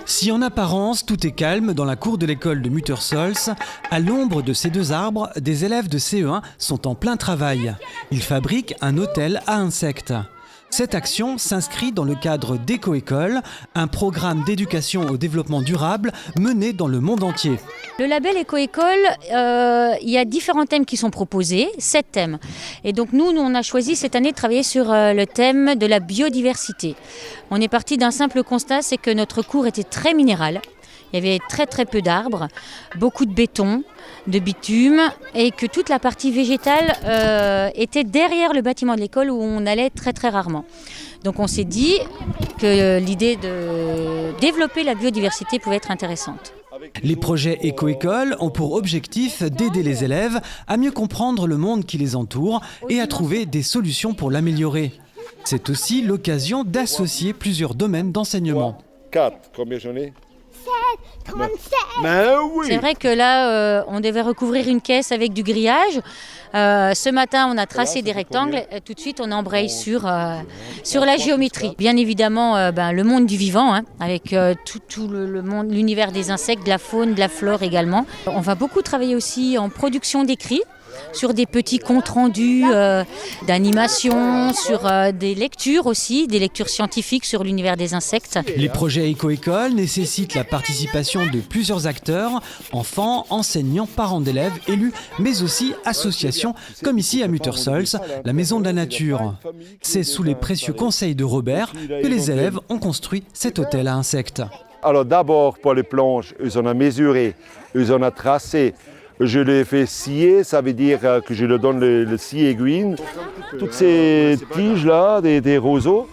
Si en apparence tout est calme dans la cour de l'école de Muttersholz, à l'ombre de ces deux arbres, des élèves de CE1 sont en plein travail. Ils fabriquent un hôtel à insectes. Cette action s'inscrit dans le cadre d'Éco-École, un programme d'éducation au développement durable mené dans le monde entier. Le label Éco-École, il y a différents thèmes qui sont proposés, 7 thèmes. Et donc nous, on a choisi cette année de travailler sur le thème de la biodiversité. On est parti d'un simple constat, c'est que notre cours était très minéral. Il y avait très peu d'arbres, beaucoup de béton, de bitume et que toute la partie végétale était derrière le bâtiment de l'école où on allait très rarement. Donc on s'est dit que l'idée de développer la biodiversité pouvait être intéressante. Les projets Éco-École ont pour objectif d'aider les élèves à mieux comprendre le monde qui les entoure et à trouver des solutions pour l'améliorer. C'est aussi l'occasion d'associer plusieurs domaines d'enseignement. 4, combien j'en ai ? 37. Ben oui. C'est vrai que là, on devait recouvrir une caisse avec du grillage. Ce matin, on a tracé des rectangles. Et tout de suite, on embraye sur la géométrie. Bien évidemment, le monde du vivant, avec tout le monde, l'univers des insectes, de la faune, de la flore également. On va beaucoup travailler aussi en production d'écrits, sur des petits comptes rendus d'animation, sur des lectures aussi, des lectures scientifiques sur l'univers des insectes. Les projets Éco-École nécessitent la participation de plusieurs acteurs, enfants, enseignants, parents d'élèves, élus, mais aussi associations, comme ici à Muttersholz, la Maison de la Nature. C'est sous les précieux conseils de Robert que les élèves ont construit cet hôtel à insectes. Alors d'abord, pour les planches, ils en ont mesuré, ils en ont tracé. Je les fais scier, ça veut dire que je leur donne le scie aiguille. Toutes ces tiges-là, des roseaux,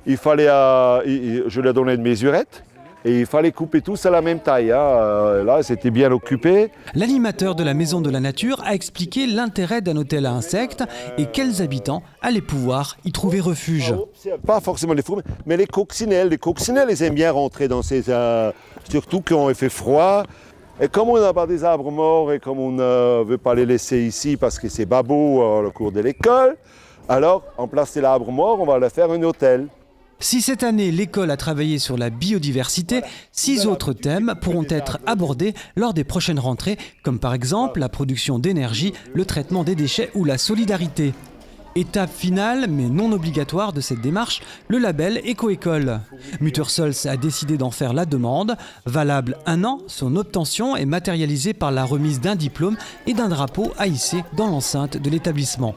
je leur donnais une mesurette et il fallait couper tous à la même taille. Là, c'était bien occupé. L'animateur de la Maison de la Nature a expliqué l'intérêt d'un hôtel à insectes et quels habitants allaient pouvoir y trouver refuge. Pas forcément les fourmis, mais les coccinelles. Les coccinelles, ils aiment bien rentrer dans ces... surtout quand il fait froid. Et comme on n'a pas des arbres morts et comme on ne veut pas les laisser ici parce que c'est pas beau le cours de l'école, alors en place de l'arbre mort, on va leur faire un hôtel. Si cette année l'école a travaillé sur la biodiversité, 6 autres thèmes pourront être abordés lors des prochaines rentrées, comme par exemple la production d'énergie, le traitement des déchets ou la solidarité. Étape finale, mais non obligatoire de cette démarche, le label Éco-École. Muttersholz a décidé d'en faire la demande. Valable 1 an, son obtention est matérialisée par la remise d'un diplôme et d'un drapeau à hisser dans l'enceinte de l'établissement.